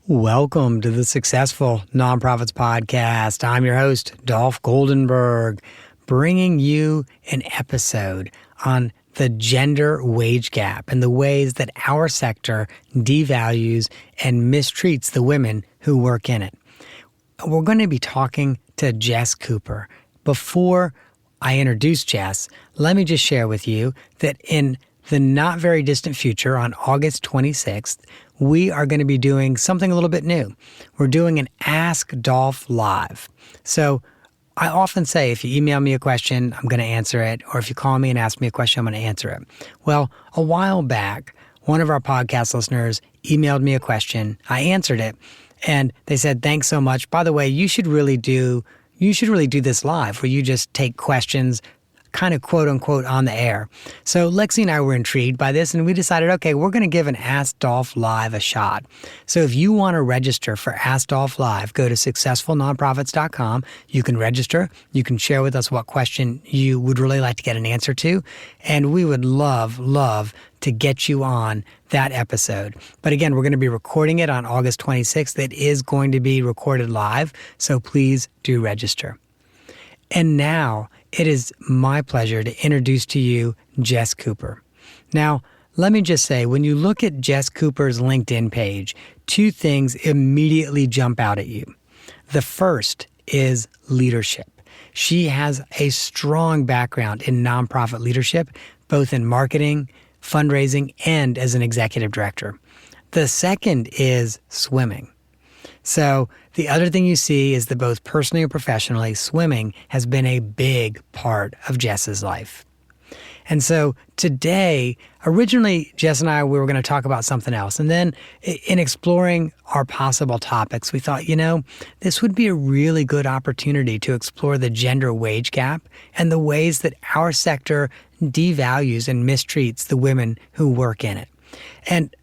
Welcome to the Successful Nonprofits Podcast. I'm your host, Dolph Goldenberg, bringing you an episode on the gender wage gap and the ways that our sector devalues and mistreats the women who work in it. We're going to be talking to Jess Cooper. Before I introduce Jess, let me just share with you that in the not very distant future, on August 26th, we are going to be doing something a little bit new. We're doing an Ask Dolph Live. So I often say, if you email me a question, I'm going to answer it. Or if you call me and ask me a question, I'm going to answer it. Well, a while back, one of our podcast listeners emailed me a question. I answered it. And they said, thanks so much. By the way, you should really do this live where you just take questions kind of quote unquote on the air. So Lexi and I were intrigued by this and we decided, okay, we're going to give an Ask Dolph Live a shot. So if you want to register for Ask Dolph Live, go to successfulnonprofits.com. You can register. You can share with us what question you would really like to get an answer to. And we would love to get you on that episode. But again, we're going to be recording it on August 26th. It is going to be recorded live. So please do register. And now it is my pleasure to introduce to you Jess Cooper. Now, let me just say, when you look at Jess Cooper's LinkedIn page, two things immediately jump out at you. The first is leadership. She has a strong background in nonprofit leadership, both in marketing, fundraising, and as an executive director. The second is swimming. So the other thing you see is that both personally and professionally, swimming has been a big part of Jess's life. And so today, originally, Jess and I, we were going to talk about something else. And then in exploring our possible topics, we thought, this would be a really good opportunity to explore the gender wage gap and the ways that our sector devalues and mistreats the women who work in it. And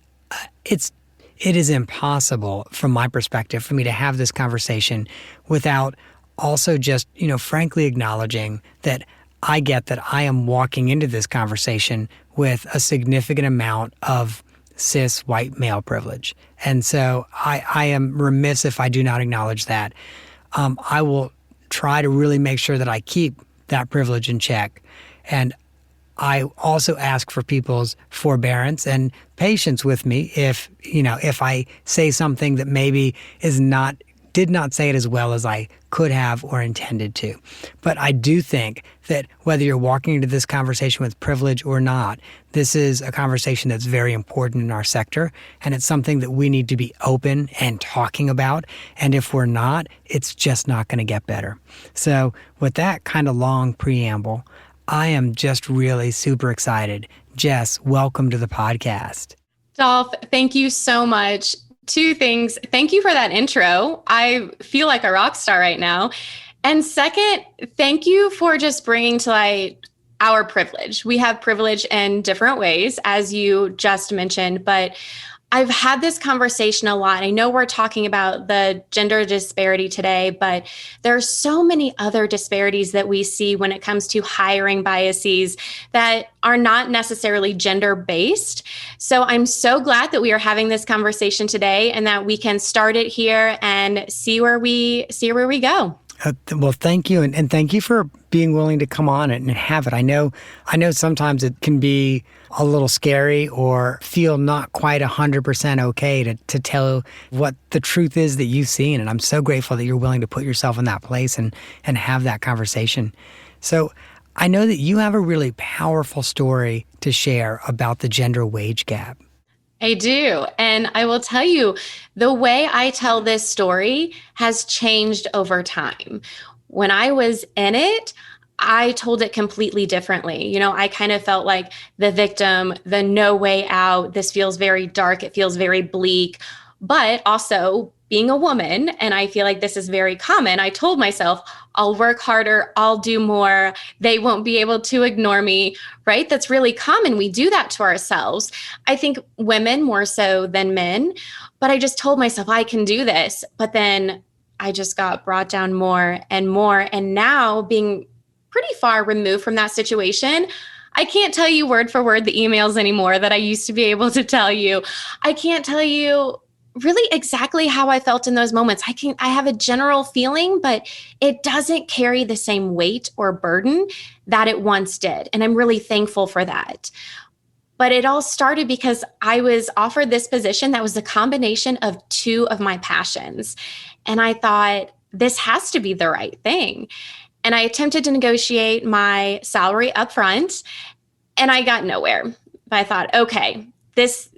it is impossible, from my perspective, for me to have this conversation without also just, frankly acknowledging that I get that I am walking into this conversation with a significant amount of cis white male privilege. And so I am remiss if I do not acknowledge that. I will try to really make sure that I keep that privilege in check. And I also ask for people's forbearance and patience with me if I say something that maybe did not say it as well as I could have or intended to. But I do think that whether you're walking into this conversation with privilege or not, this is a conversation that's very important in our sector, and it's something that we need to be open and talking about. And if we're not, it's just not going to get better. So with that kind of long preamble, I am just really super excited. Jess, welcome to the podcast. Dolph, thank you so much. Two things. Thank you for that intro. I feel like a rock star right now. And second, thank you for just bringing to light our privilege. We have privilege in different ways, as you just mentioned, but I've had this conversation a lot. I know we're talking about the gender disparity today, but there are so many other disparities that we see when it comes to hiring biases that are not necessarily gender-based. So I'm so glad that we are having this conversation today and that we can start it here and see where we go. Well, thank you. And thank you for being willing to come on it and have it. I know sometimes it can be a little scary or feel not quite 100% okay to tell what the truth is that you've seen. And I'm so grateful that you're willing to put yourself in that place and have that conversation. So I know that you have a really powerful story to share about the gender wage gap. I do. And I will tell you, the way I tell this story has changed over time. When I was in it, I told it completely differently. I kind of felt like the victim, the no way out. This feels very dark. It feels very bleak. But also being a woman, and I feel like this is very common, I told myself, I'll work harder, I'll do more, they won't be able to ignore me, right? That's really common. We do that to ourselves. I think women more so than men, but I just told myself I can do this. But then I just got brought down more and more. And now, being pretty far removed from that situation, I can't tell you word for word the emails anymore that I used to be able to tell you. I can't tell you really exactly how I felt in those moments. I have a general feeling, but it doesn't carry the same weight or burden that it once did. And I'm really thankful for that. But it all started because I was offered this position that was a combination of two of my passions. And I thought, this has to be the right thing. And I attempted to negotiate my salary up front, and I got nowhere. But I thought, okay, these,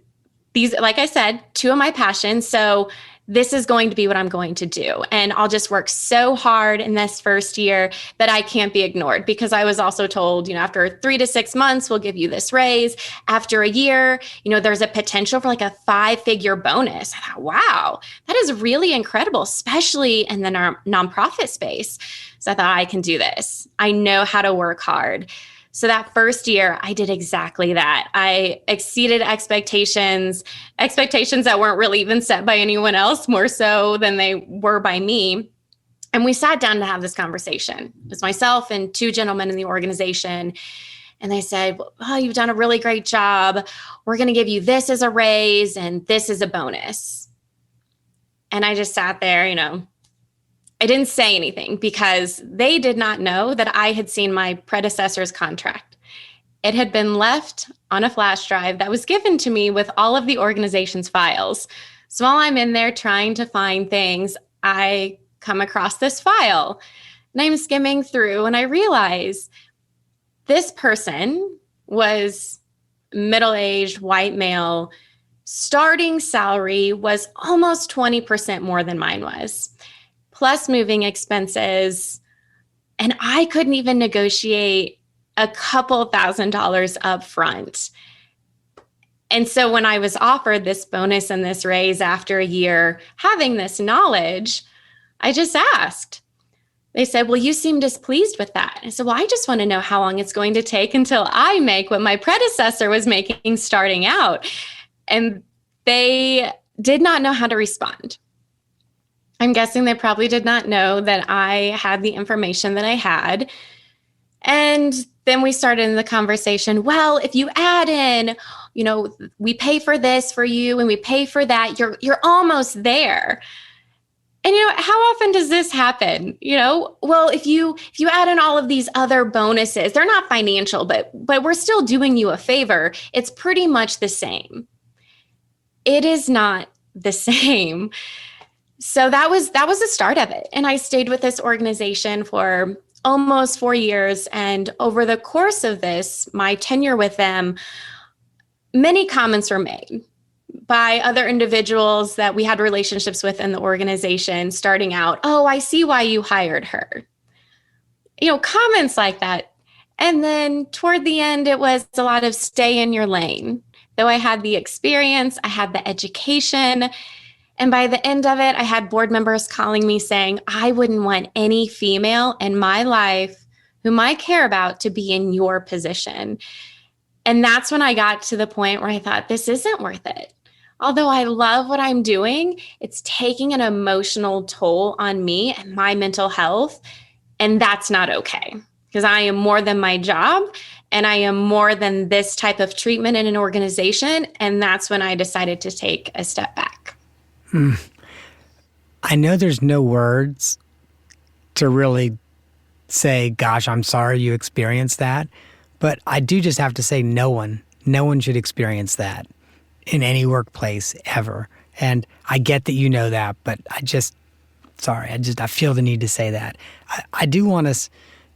like I said, two of my passions. So this is going to be what I'm going to do. And I'll just work so hard in this first year that I can't be ignored, because I was also told, after 3 to 6 months, we'll give you this raise. After a year, there's a potential for like a 5-figure bonus. I thought, wow, that is really incredible, especially in the nonprofit space. So I thought, I can do this. I know how to work hard. So that first year, I did exactly that. I exceeded expectations that weren't really even set by anyone else, more so than they were by me. And we sat down to have this conversation. It was myself and 2 gentlemen in the organization. And they said, oh, you've done a really great job. We're going to give you this as a raise and this as a bonus. And I just sat there, I didn't say anything because they did not know that I had seen my predecessor's contract. It had been left on a flash drive that was given to me with all of the organization's files. So while I'm in there trying to find things, I come across this file and I'm skimming through and I realize this person was middle-aged, white male. Starting salary was almost 20% more than mine was, plus moving expenses. And I couldn't even negotiate a couple $1,000s up front. And so when I was offered this bonus and this raise after a year, having this knowledge, I just asked. They said, well, you seem displeased with that. I said, well, I just want to know how long it's going to take until I make what my predecessor was making starting out. And they did not know how to respond. I'm guessing they probably did not know that I had the information that I had. And then we started in the conversation, well, if you add in, we pay for this for you and we pay for that, you're almost there. And how often does this happen? Well, if you add in all of these other bonuses, they're not financial, but we're still doing you a favor. It's pretty much the same. It is not the same. So that was the start of it. And I stayed with this organization for almost 4 years. And over the course of my tenure with them, many comments were made by other individuals that we had relationships with in the organization starting out. Oh, I see why you hired her. Comments like that. And then toward the end, it was a lot of stay in your lane. Though I had the experience, I had the education. And by the end of it, I had board members calling me saying, I wouldn't want any female in my life whom I care about to be in your position. And that's when I got to the point where I thought, this isn't worth it. Although I love what I'm doing, it's taking an emotional toll on me and my mental health. And that's not okay, because I am more than my job and I am more than this type of treatment in an organization. And that's when I decided to take a step back. I know there's no words to really say, gosh, I'm sorry you experienced that. But I do just have to say no one should experience that in any workplace ever. And I get that you know that, but I feel the need to say that. I do want us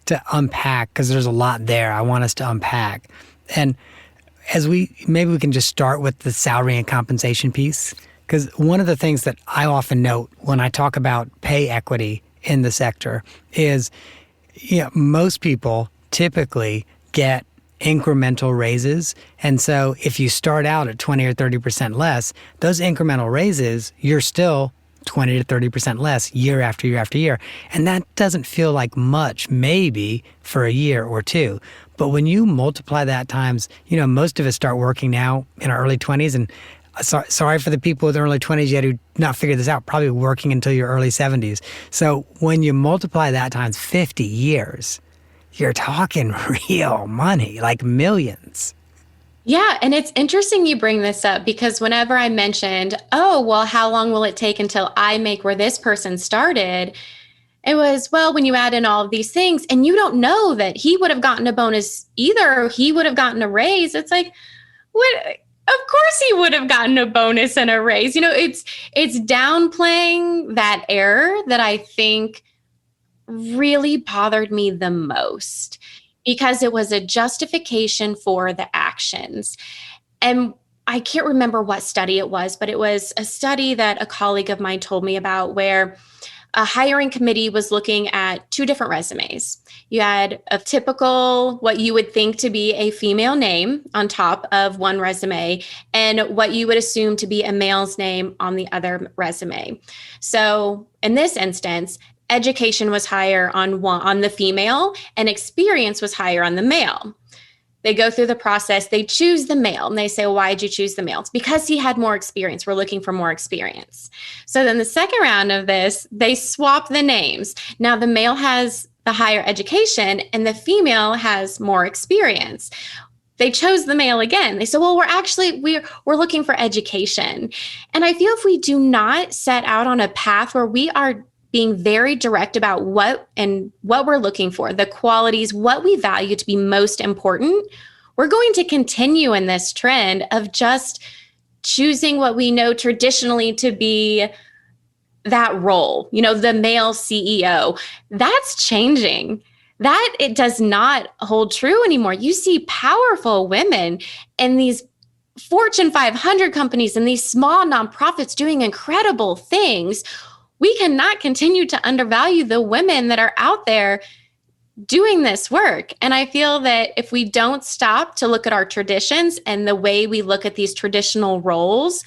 to unpack, because there's a lot there. I want us to unpack. And maybe we can just start with the salary and compensation piece. Because one of the things that I often note when I talk about pay equity in the sector is, most people typically get incremental raises. And so if you start out at 20 or 30% less, those incremental raises, you're still 20 to 30% less year after year after year. And that doesn't feel like much, maybe for a year or two. But when you multiply that times, most of us start working now in our early 20s, and sorry for the people in their early 20s yet who not figured this out, probably working until your early 70s. So when you multiply that times 50 years, you're talking real money, like millions. Yeah, and it's interesting you bring this up because whenever I mentioned, oh, well, how long will it take until I make where this person started? It was, well, when you add in all of these things and you don't know that he would have gotten a bonus either, or he would have gotten a raise. It's like, what? Of course he would have gotten a bonus and a raise. It's downplaying that error that I think really bothered me the most because it was a justification for the actions. And I can't remember what study it was, but it was a study that a colleague of mine told me about where a hiring committee was looking at two different resumes. You had a typical, what you would think to be a female name on top of one resume, and what you would assume to be a male's name on the other resume. So in this instance, education was higher on the female, and experience was higher on the male. They go through the process, they choose the male, and they say, well, why did you choose the male? It's because he had more experience. We're looking for more experience. So then the second round of this, they swap the names. Now the male has the higher education and the female has more experience. They chose the male again. They said, well, we're looking for education. And I feel if we do not set out on a path where we are being very direct about what we're looking for, the qualities, what we value to be most important, we're going to continue in this trend of just choosing what we know traditionally to be that role, the male CEO. That's changing. That it does not hold true anymore. You see powerful women in these Fortune 500 companies and these small nonprofits doing incredible things. We cannot continue to undervalue the women that are out there doing this work. And I feel that if we don't stop to look at our traditions and the way we look at these traditional roles,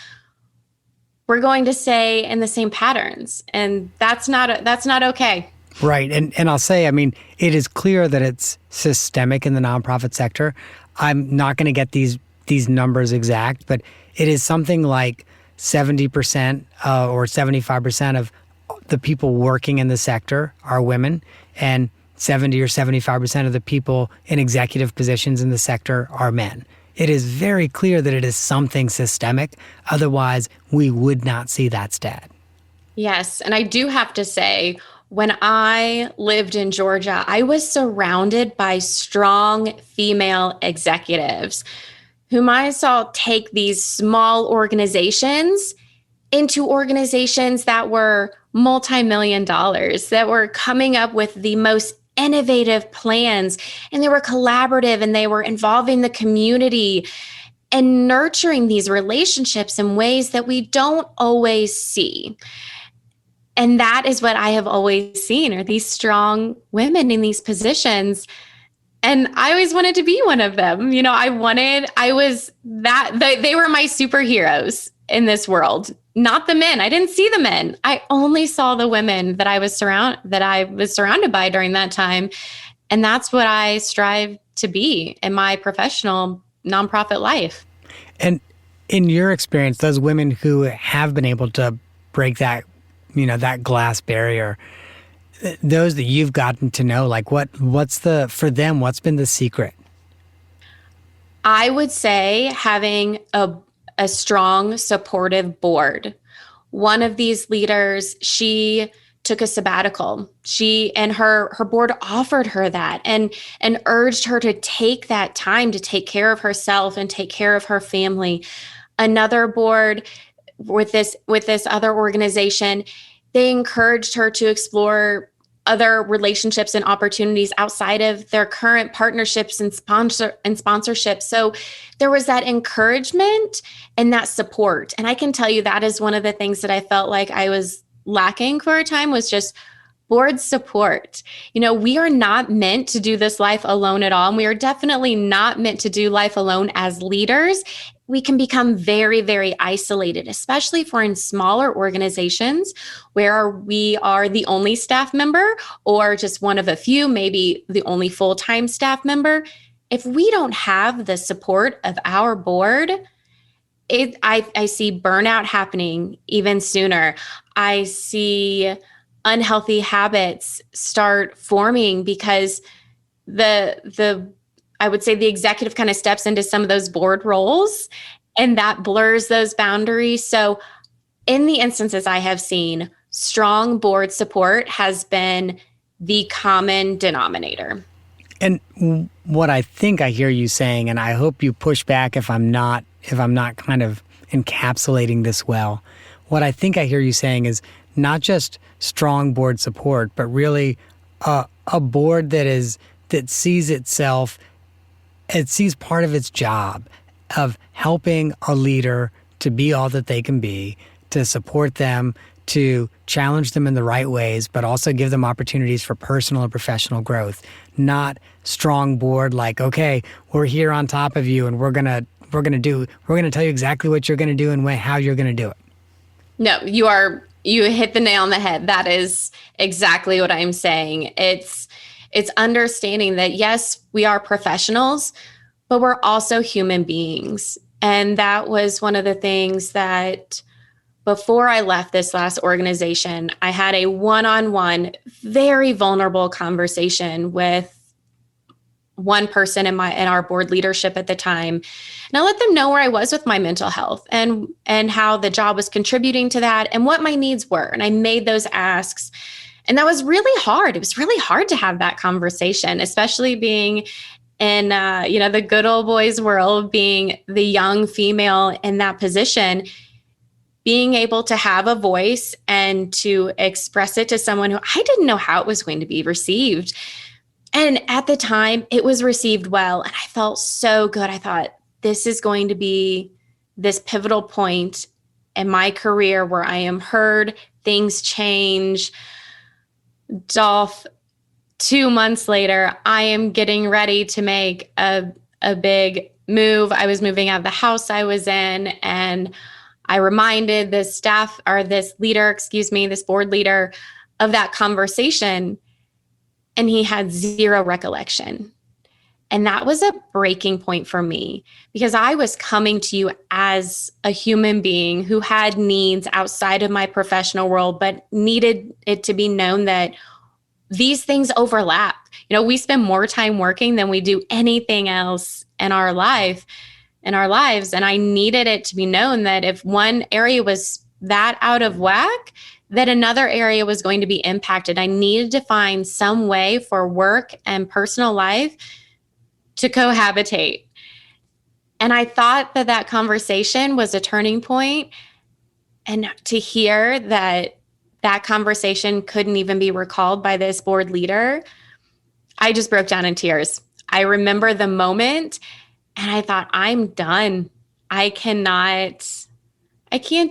we're going to stay in the same patterns. And that's not okay. Right. And I'll say, I mean, it is clear that it's systemic in the nonprofit sector. I'm not going to get these numbers exact, but it is something like 70% or 75% of the people working in the sector are women, and 70 or 75% of the people in executive positions in the sector are men. It is very clear that it is something systemic. Otherwise, we would not see that stat. Yes. And I do have to say, when I lived in Georgia, I was surrounded by strong female executives whom I saw take these small organizations into organizations that were multi-million dollars, that were coming up with the most innovative plans, and they were collaborative, and they were involving the community and nurturing these relationships in ways that we don't always see. And that is what I have always seen, are these strong women in these positions. And I always wanted to be one of them. They were my superheroes in this world, not the men. I didn't see the men. I only saw the women that I was surrounded by during that time. And that's what I strive to be in my professional nonprofit life. And in your experience, those women who have been able to break that, that glass barrier, those that you've gotten to know, like for them, what's been the secret? I would say having a strong, supportive board. One of these leaders, she took a sabbatical. She and her board offered her that and urged her to take that time to take care of herself and take care of her family. Another board with this other organization, they encouraged her to explore other relationships and opportunities outside of their current partnerships and sponsorships. So there was that encouragement and that support. And I can tell you that is one of the things that I felt like I was lacking for a time, was just board support. We are not meant to do this life alone at all. And we are definitely not meant to do life alone as leaders. We can become very, very isolated, especially if we're in smaller organizations where we are the only staff member or just one of a few, maybe the only full-time staff member. If we don't have the support of our board, I see burnout happening even sooner. I see unhealthy habits start forming because the I would say the executive kind of steps into some of those board roles, and that blurs those boundaries. So in the instances I have seen, strong board support has been the common denominator. And what I think I hear you saying, and I hope you push back if I'm not kind of encapsulating this well. What I think I hear you saying is not just strong board support, but really a board that sees itself, it sees part of its job of helping a leader to be all that they can be, to support them, to challenge them in the right ways, but also give them opportunities for personal and professional growth. Not strong board like, okay, we're here on top of you and we're gonna tell you exactly what you're gonna do and how you're gonna do it. No, you hit the nail on the head. That is exactly what I'm saying. It's understanding that yes, we are professionals, but we're also human beings. And that was one of the things that before I left this last organization, I had a one-on-one, very vulnerable conversation with one person in our board leadership at the time. And I let them know where I was with my mental health and how the job was contributing to that and what my needs were. And I made those asks. And that was really hard. It was really hard to have that conversation, especially being in the good old boys world, being the young female in that position. Being able to have a voice and to express it to someone who I didn't know how it was going to be received. And at the time, it was received well. And I felt so good. I thought, this is going to be this pivotal point in my career where I am heard, things change. Dolph, 2 months later, I am getting ready to make a big move. I was moving out of the house I was in, and I reminded this board leader of that conversation, and he had zero recollection. And that was a breaking point for me because I was coming to you as a human being who had needs outside of my professional world, but needed it to be known that these things overlap. We spend more time working than we do anything else in our lives. And I needed it to be known that if one area was that out of whack, that another area was going to be impacted. I needed to find some way for work and personal life to cohabitate. And I thought that conversation was a turning point. And to hear that conversation couldn't even be recalled by this board leader, I just broke down in tears. I remember the moment and I thought, I'm done. I can't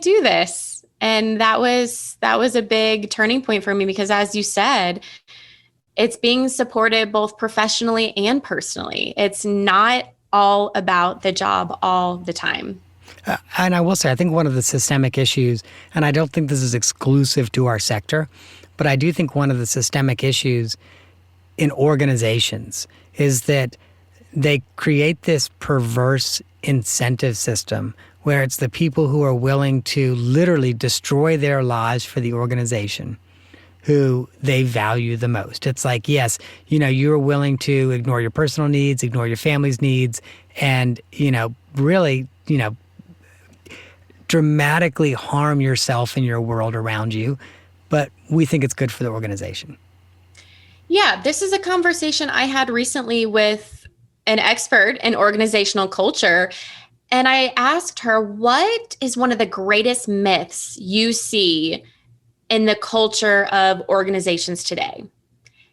do this. And that was a big turning point for me because, as you said, it's being supported both professionally and personally. It's not all about the job all the time. And I will say, I think one of the systemic issues, and I don't think this is exclusive to our sector, but I do think one of the systemic issues in organizations is that they create this perverse incentive system where it's the people who are willing to literally destroy their lives for the organization who they value the most. It's like, yes, you're willing to ignore your personal needs, ignore your family's needs, and, really, dramatically harm yourself and your world around you. But we think it's good for the organization. Yeah, this is a conversation I had recently with an expert in organizational culture. And I asked her, what is one of the greatest myths you see in the culture of organizations today?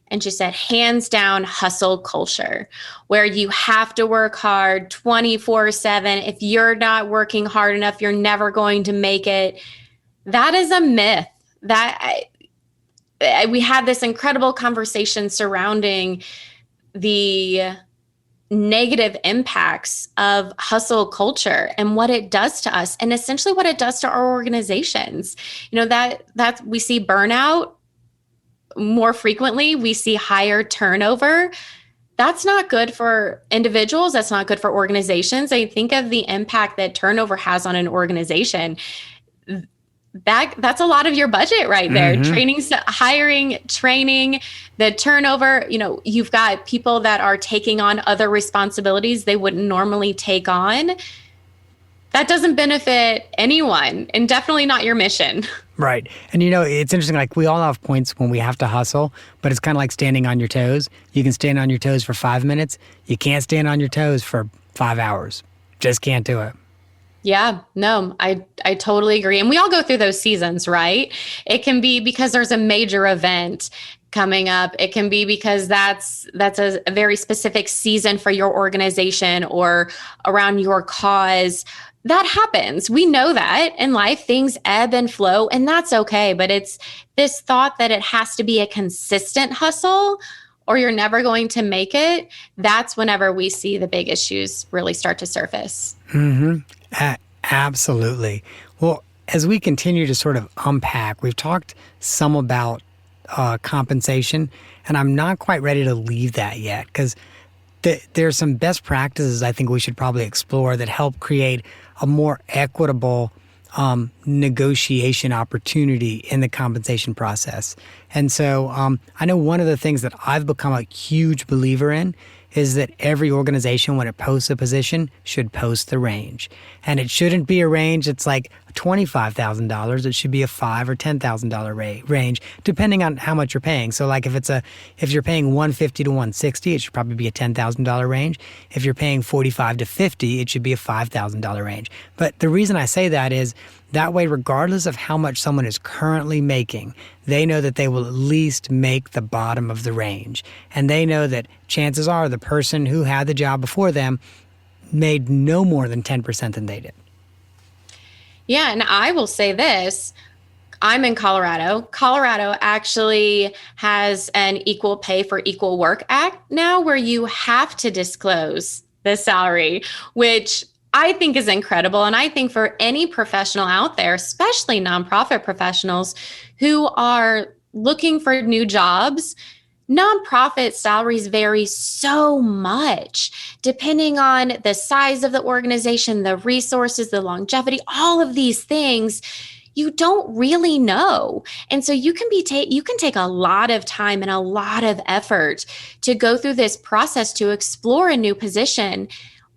And she said, hands down, hustle culture, where you have to work hard 24/7. If you're not working hard enough, you're never going to make it. That is a myth. We had this incredible conversation surrounding the negative impacts of hustle culture and what it does to us, and essentially what it does to our organizations. That we see burnout more frequently. We see higher turnover. That's not good for individuals. That's not good for organizations. I think of the impact that turnover has on an organization. that's a lot of your budget right there. Training, hiring, training, the turnover, you've got people that are taking on other responsibilities they wouldn't normally take on. That doesn't benefit anyone, and definitely not your mission. Right. And it's interesting, like we all have points when we have to hustle, but it's kind of like standing on your toes. You can stand on your toes for 5 minutes. You can't stand on your toes for 5 hours. Just can't do it. Yeah, no, I totally agree. And we all go through those seasons, right? It can be because there's a major event coming up. It can be because that's a very specific season for your organization or around your cause. That happens. We know that in life, things ebb and flow, and that's okay. But it's this thought that it has to be a consistent hustle or you're never going to make it. That's whenever we see the big issues really start to surface. Absolutely. Well, as we continue to sort of unpack, we've talked some about compensation, and I'm not quite ready to leave that yet because there's some best practices I think we should probably explore that help create a more equitable negotiation opportunity in the compensation process. And so I know one of the things that I've become a huge believer in is that every organization, when it posts a position, should post the range. And it shouldn't be a range that's like $25,000. It should be a $5,000 or $10,000 range, depending on how much you're paying. So like if you're paying $150 to $160, it should probably be a $10,000 range. If you're paying $45 to $50, it should be a $5,000 range. But the reason I say that is that way, regardless of how much someone is currently making, they know that they will at least make the bottom of the range. And they know that chances are the person who had the job before them made no more than 10% than they did. Yeah, and I will say this. I'm in Colorado. Colorado actually has an Equal Pay for Equal Work Act now where you have to disclose the salary, which I think is incredible. And I think for any professional out there, especially nonprofit professionals who are looking for new jobs, nonprofit salaries vary so much depending on the size of the organization, the resources, the longevity, all of these things. You don't really know. And so you can take a lot of time and a lot of effort to go through this process to explore a new position,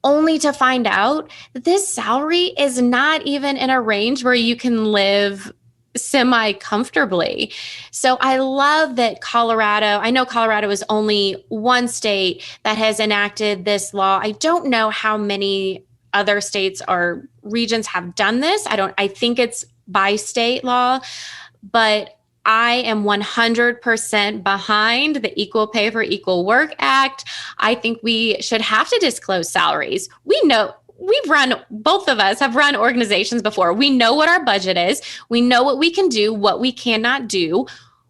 only to find out that this salary is not even in a range where you can live semi-comfortably. So I love that I know Colorado is only one state that has enacted this law. I don't know how many other states or regions have done this. I think it's by state law, but I am 100% behind the Equal Pay for Equal Work Act. I think we should have to disclose salaries. We know both of us have run organizations before. We know what our budget is. We know what we can do, what we cannot do.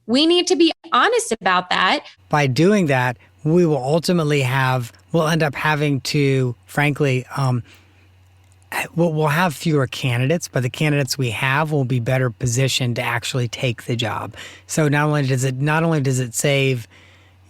We need to be honest about that. By doing that, we will ultimately we'll end up having to, frankly, we'll have fewer candidates, but the candidates we have will be better positioned to actually take the job. So not only does it save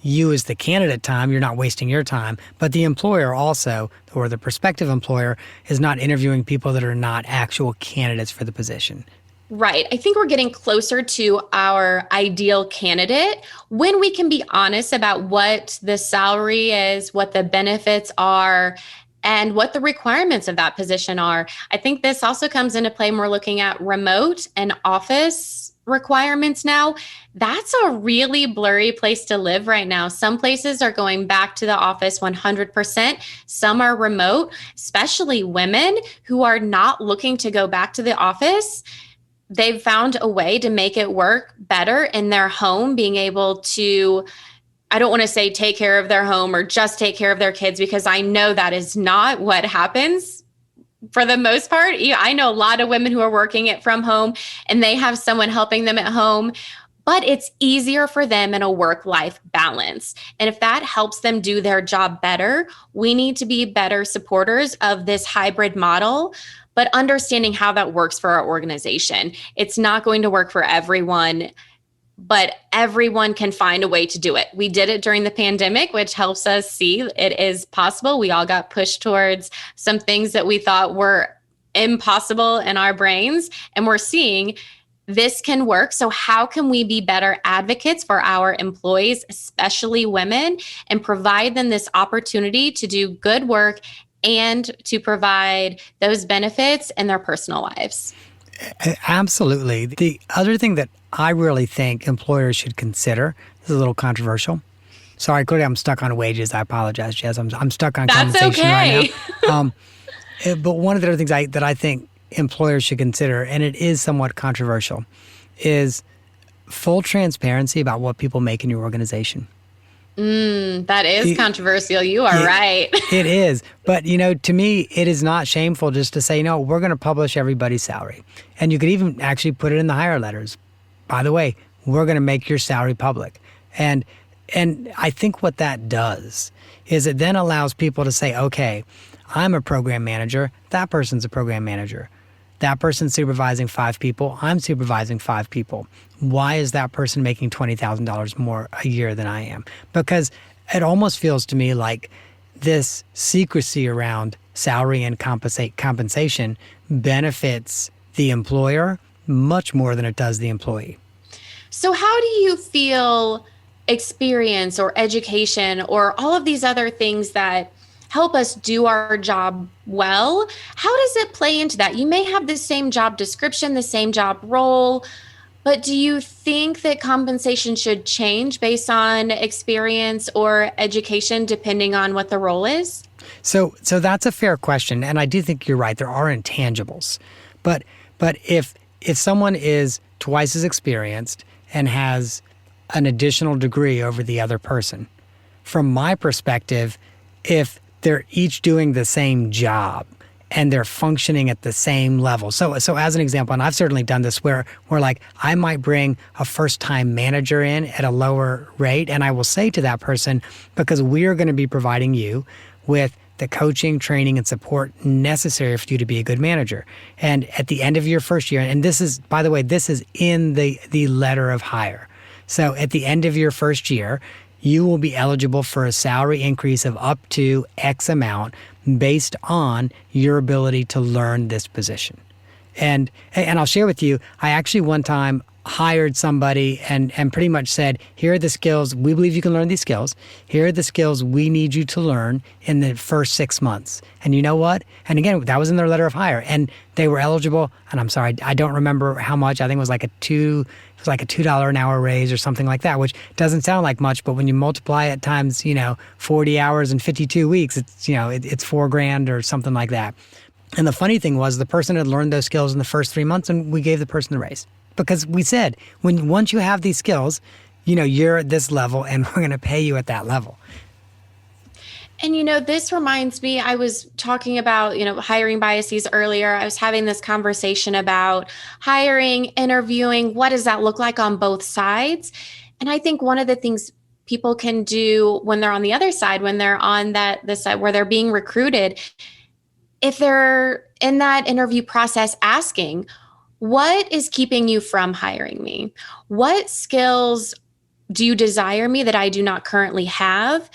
you as the candidate time, you're not wasting your time, but the employer also, or the prospective employer, is not interviewing people that are not actual candidates for the position. Right. I think we're getting closer to our ideal candidate when we can be honest about what the salary is, what the benefits are, and what the requirements of that position are. I think this also comes into play when we're looking at remote and office requirements now. That's a really blurry place to live right now. Some places are going back to the office 100%. Some are remote, especially women who are not looking to go back to the office. They've found a way to make it work better in their home, being able to, I don't want to say take care of their home or just take care of their kids, because I know that is not what happens for the most part. I know a lot of women who are working it from home and they have someone helping them at home, but it's easier for them in a work-life balance. And if that helps them do their job better, we need to be better supporters of this hybrid model, but understanding how that works for our organization. It's not going to work for everyone, but everyone can find a way to do it. We did it during the pandemic, which helps us see it is possible. We all got pushed towards some things that we thought were impossible in our brains. And we're seeing this can work. So how can we be better advocates for our employees, especially women, and provide them this opportunity to do good work and to provide those benefits in their personal lives? Absolutely. The other thing that I really think employers should consider, this is a little controversial. Sorry, clearly I'm stuck on wages. I apologize, Jess. I'm stuck on compensation right now. But one of the other things that I think employers should consider, and it is somewhat controversial, is full transparency about what people make in your organization. That is controversial. You are right. It is. But, to me, it is not shameful just to say, no, we're going to publish everybody's salary. And you could even actually put it in the hire letters. By the way, we're going to make your salary public. And I think what that does is it then allows people to say, okay, I'm a program manager. That person's a program manager. That person's supervising 5 people. I'm supervising 5 people. Why is that person making $20,000 more a year than I am? Because it almost feels to me like this secrecy around salary and compensation benefits the employer much more than it does the employee. So how do you feel experience or education or all of these other things that help us do our job well, how does it play into that? You may have the same job description, the same job role, but do you think that compensation should change based on experience or education depending on what the role is? So that's a fair question, and I do think you're right. There are intangibles, but if someone is twice as experienced and has an additional degree over the other person, from my perspective, if they're each doing the same job and they're functioning at the same level. So as an example, and I've certainly done this where like I might bring a first-time manager in at a lower rate, and I will say to that person, because we are going to be providing you with the coaching, training, and support necessary for you to be a good manager. And at the end of your first year, and this is, by the way, this is in the letter of hire. So at the end of your first year, you will be eligible for a salary increase of up to X amount based on your ability to learn this position. And I'll share with you, I actually one time hired somebody and pretty much said, here are the skills, we believe you can learn these skills. Here are the skills we need you to learn in the first 6 months. And you know what? And again, that was in their letter of hire. And they were eligible, and I'm sorry, I don't remember how much. I think it was like a $2 an hour raise or something like that, which doesn't sound like much, but when you multiply it times, 40 hours and 52 weeks, it's $4,000 or something like that. And the funny thing was the person had learned those skills in the first 3 months, and we gave the person the raise. Because we said, once you have these skills, you're at this level and we're going to pay you at that level. And, this reminds me, I was talking about, hiring biases earlier. I was having this conversation about hiring, interviewing. What does that look like on both sides? And I think one of the things people can do when they're on the other side, when they're on the side where they're being recruited, if they're in that interview process asking, what is keeping you from hiring me? What skills do you desire me that I do not currently have?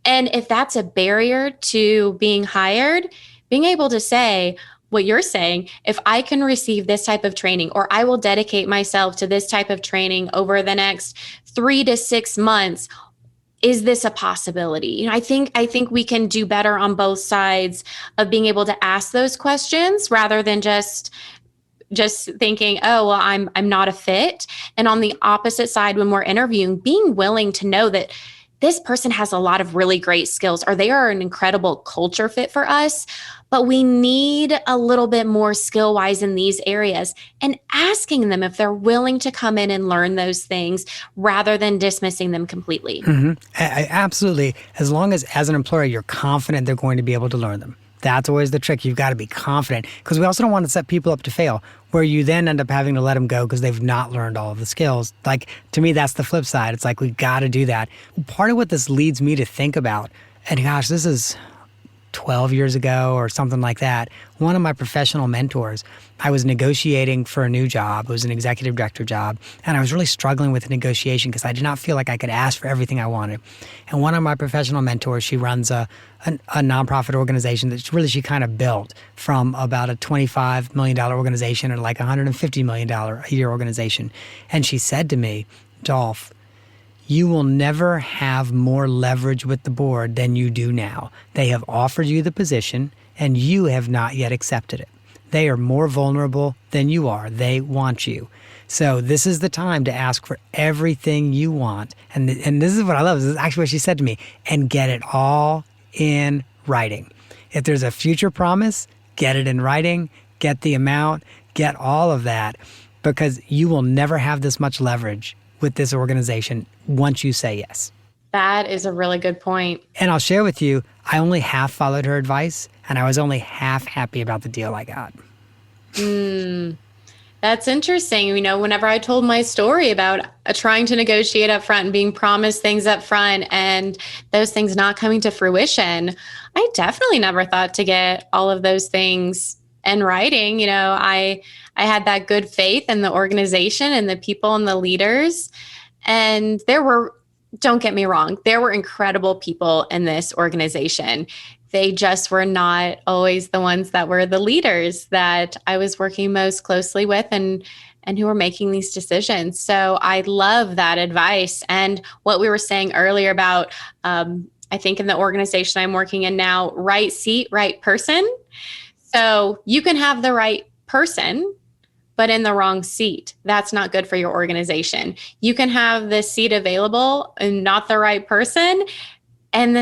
And if that's a barrier to being hired, being able to say what you're saying, if I can receive this type of training, or I will dedicate myself to this type of training over the next 3 to 6 months, is this a possibility? I think we can do better on both sides of being able to ask those questions rather than just thinking, oh, well, I'm not a fit. And on the opposite side, when we're interviewing, being willing to know that this person has a lot of really great skills, or they are an incredible culture fit for us, but we need a little bit more skill-wise in these areas, and asking them if they're willing to come in and learn those things rather than dismissing them completely. Mm-hmm. Absolutely. As long as an employer, you're confident they're going to be able to learn them. That's always the trick. You've got to be confident, because we also don't want to set people up to fail, where you then end up having to let them go because they've not learned all of the skills. Like, to me, that's the flip side. It's like, we've got to do that. Part of what this leads me to think about, and gosh, this is 12 years ago or something like that, one of my professional mentors, I was negotiating for a new job. It was an executive director job. And I was really struggling with the negotiation because I did not feel like I could ask for everything I wanted. And one of my professional mentors, she runs a nonprofit organization that really she kind of built from about a $25 million organization and like $150 million a year organization. And she said to me, Dolph, you will never have more leverage with the board than you do now. They have offered you the position and you have not yet accepted it. They are more vulnerable than you are. They want you. So this is the time to ask for everything you want. And this is what I love. This is actually what she said to me. And get it all in writing. If there's a future promise, get it in writing, get the amount, get all of that, because you will never have this much leverage with this organization once you say yes. That is a really good point. And I'll share with you, I only half followed her advice and I was only half happy about the deal I got. That's interesting. You know, whenever I told my story about trying to negotiate up front and being promised things up front and those things not coming to fruition, I definitely never thought to get all of those things in writing. You know, I had that good faith in the organization and the people and the leaders. And don't get me wrong, there were incredible people in this organization. They just were not always the ones that were the leaders that I was working most closely with and who were making these decisions. So I love that advice. And what we were saying earlier about, I think in the organization I'm working in now, right seat, right person. So you can have the right person, but in the wrong seat. That's not good for your organization. You can have the seat available and not the right person, and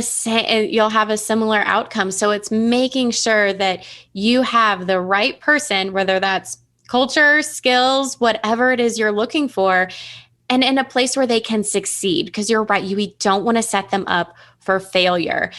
you'll have a similar outcome. So it's making sure that you have the right person, whether that's culture, skills, whatever it is you're looking for, and in a place where they can succeed. Because you're right, we don't want to set them up for failure.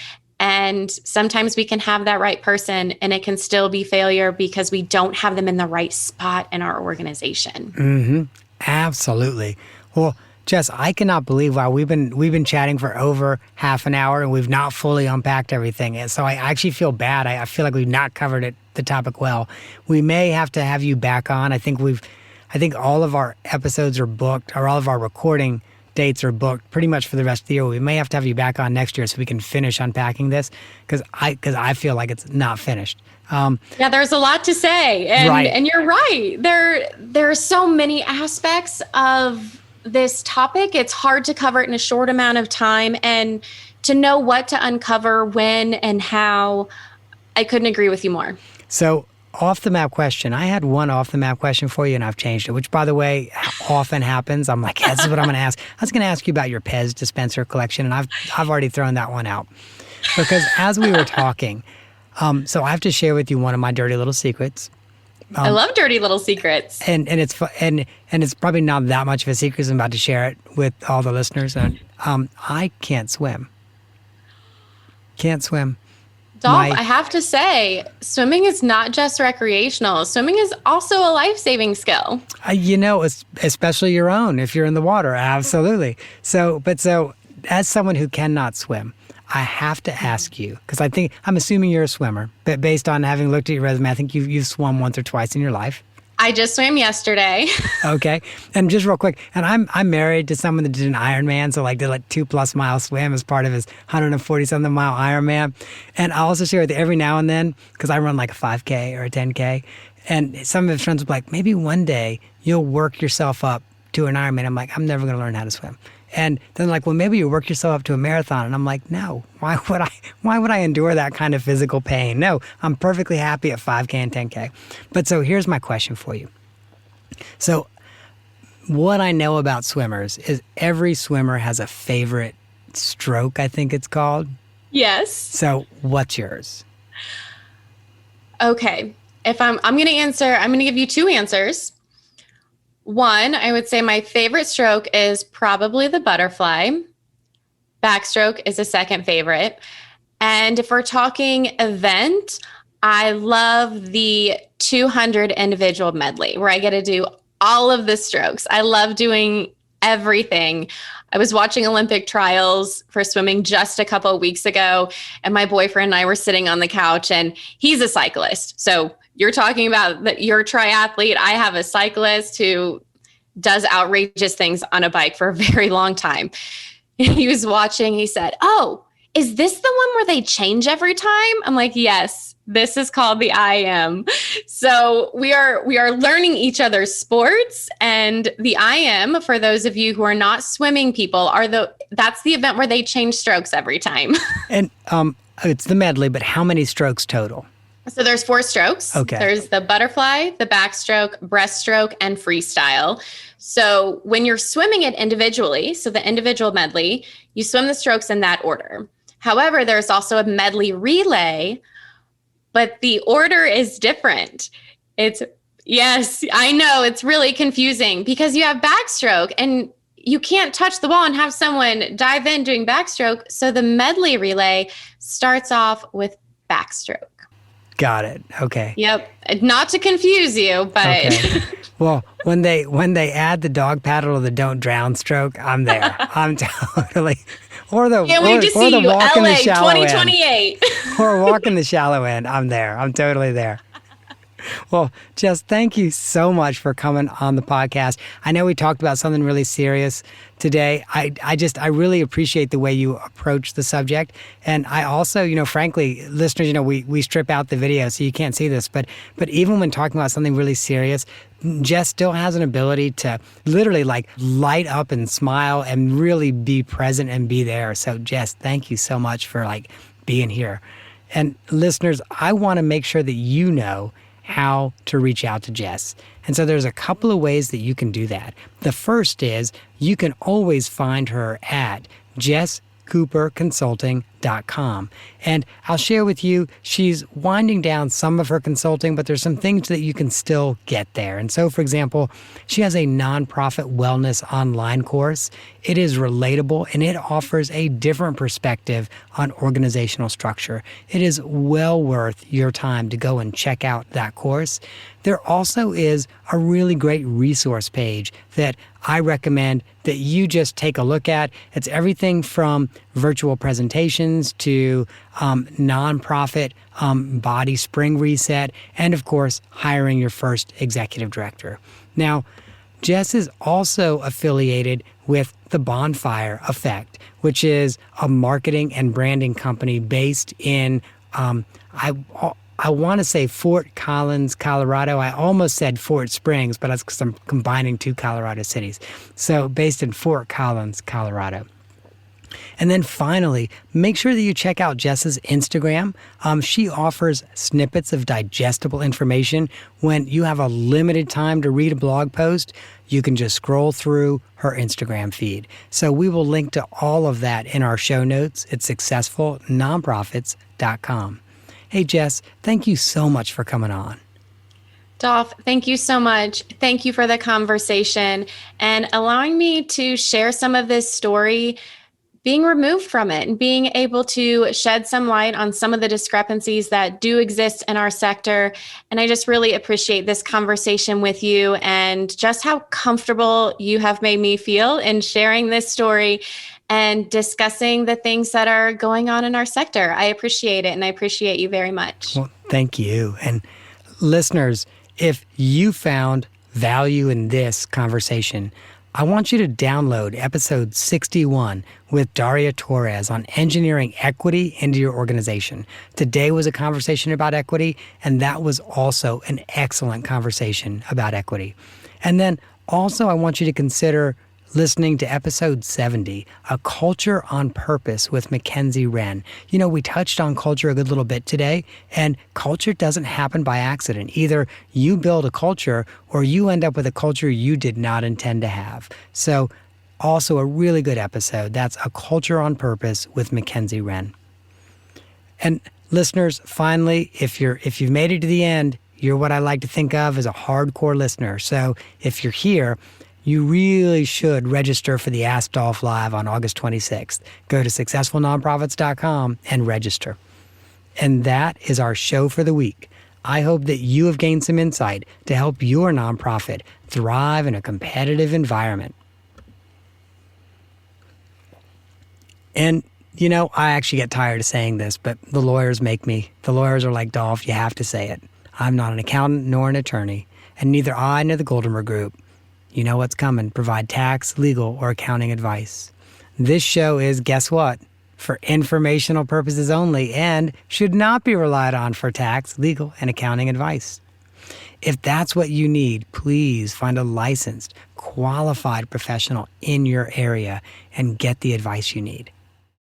And sometimes we can have that right person and it can still be failure because we don't have them in the right spot in our organization. Mm-hmm. Absolutely. Well, Jess, I cannot believe we've been chatting for over half an hour and we've not fully unpacked everything. And so I actually feel bad. I feel like we've not covered the topic well. We may have to have you back on. I think all of our episodes are booked, or all of our recording dates are booked pretty much for the rest of the year. We may have to have you back on next year so we can finish unpacking this because I feel like it's not finished. Yeah, there's a lot to say, and right. And you're right. There are so many aspects of this topic. It's hard to cover it in a short amount of time, and to know what to uncover when and how. I couldn't agree with you more. So, off the map question. I had one off the map question for you and I've changed it, which by the way, often happens. I'm like, yeah, this is what I'm going to ask. I was going to ask you about your Pez dispenser collection, and I've already thrown that one out because as we were talking, so I have to share with you one of my dirty little secrets. I love dirty little secrets. And it's probably not that much of a secret, so I'm about to share it with all the listeners. And I can't swim. Can't swim. Dolph, I have to say, swimming is not just recreational. Swimming is also a life-saving skill. Especially your own if you're in the water. Absolutely. So as someone who cannot swim, I have to ask you, because I'm assuming you're a swimmer, but based on having looked at your resume, I think you've swum once or twice in your life. I just swam yesterday. Okay. And just real quick, and I'm married to someone that did an Ironman, so did 2+ mile swim as part of his 140-something mile Ironman. And I'll also share with you every now and then, because I run like a 5K or a 10K, and some of his friends will be like, maybe one day you'll work yourself up to an Ironman. I'm like, I'm never going to learn how to swim. And then like, well, maybe you work yourself up to a marathon. And I'm like, no, why would I endure that kind of physical pain? No, I'm perfectly happy at 5K and 10K. But so here's my question for you. So what I know about swimmers is every swimmer has a favorite stroke, I think it's called. Yes. So what's yours? Okay. If I'm going to give you two answers. One, I would say my favorite stroke is probably the butterfly. Backstroke is a second favorite. And if we're talking event, I love the 200 individual medley where I get to do all of the strokes. I love doing everything. I was watching Olympic trials for swimming just a couple of weeks ago, and my boyfriend and I were sitting on the couch, and he's a cyclist. So you're talking about that you're a triathlete. I have a cyclist who does outrageous things on a bike for a very long time. He was watching, he said, "Oh, is this the one where they change every time?" I'm like, "Yes, this is called the IM." So we are learning each other's sports, and the IM, for those of you who are not swimming people, that's the event where they change strokes every time. And it's the medley, but how many strokes total? So there's 4 strokes. Okay. There's the butterfly, the backstroke, breaststroke, and freestyle. So when you're swimming it individually, so the individual medley, you swim the strokes in that order. However, there's also a medley relay, but the order is different. Yes, I know, it's really confusing because you have backstroke and you can't touch the ball and have someone dive in doing backstroke. So the medley relay starts off with backstroke. Got it. Okay. Yep. Not to confuse you, but okay. Well, when they add the dog paddle or the don't drown stroke, I'm there. I'm totally. Or the can't wait to see the you, walk in LA the shallow 2028. end. Or walk in the shallow end. I'm there. I'm totally there. Well, Jess, thank you so much for coming on the podcast. I know we talked about something really serious today. I really appreciate the way you approach the subject. And I also, frankly, listeners, we strip out the video so you can't see this, but even when talking about something really serious, Jess still has an ability to literally light up and smile and really be present and be there. So Jess, thank you so much for being here. And listeners, I want to make sure that you know how to reach out to Jess. And so there's a couple of ways that you can do that. The first is you can always find her at jesscooperconsulting.com. And I'll share with you, she's winding down some of her consulting, but there's some things that you can still get there. And so, for example, she has a nonprofit wellness online course. It is relatable and it offers a different perspective on organizational structure. It is well worth your time to go and check out that course. There also is a really great resource page that I recommend that you just take a look at. It's everything from virtual presentations to nonprofit body spring reset, and of course, hiring your first executive director. Now, Jess is also affiliated with the Bonfire Effect, which is a marketing and branding company based in, I want to say Fort Collins, Colorado. I almost said Fort Springs, but that's because I'm combining 2 Colorado cities. So based in Fort Collins, Colorado. And then finally, make sure that you check out Jess's Instagram. She offers snippets of digestible information. When you have a limited time to read a blog post, you can just scroll through her Instagram feed. So we will link to all of that in our show notes at successfulnonprofits.com. Hey, Jess, thank you so much for coming on. Dolph, thank you so much. Thank you for the conversation and allowing me to share some of this story, being removed from it and being able to shed some light on some of the discrepancies that do exist in our sector. And I just really appreciate this conversation with you and just how comfortable you have made me feel in sharing this story and discussing the things that are going on in our sector. I appreciate it, and I appreciate you very much. Well, thank you. And listeners, if you found value in this conversation, I want you to download episode 61 with Daria Torres on engineering equity into your organization. Today was a conversation about equity, and that was also an excellent conversation about equity. And then also I want you to consider listening to episode 70, A Culture on Purpose with Mackenzie Wren. We touched on culture a good little bit today, and culture doesn't happen by accident. Either you build a culture or you end up with a culture you did not intend to have. So also a really good episode. That's A Culture on Purpose with Mackenzie Wren. And listeners, finally, if you've made it to the end, you're what I like to think of as a hardcore listener. So if you're here, you really should register for the Ask Dolph Live on August 26th. Go to successfulnonprofits.com and register. And that is our show for the week. I hope that you have gained some insight to help your nonprofit thrive in a competitive environment. And, you know, I actually get tired of saying this, but the lawyers make me. The lawyers are like, Dolph, you have to say it. I'm not an accountant nor an attorney, and neither I nor the Goldenberg Group, you know what's coming, provide tax, legal, or accounting advice. This show is, guess what? For informational purposes only and should not be relied on for tax, legal, and accounting advice. If that's what you need, please find a licensed, qualified professional in your area and get the advice you need.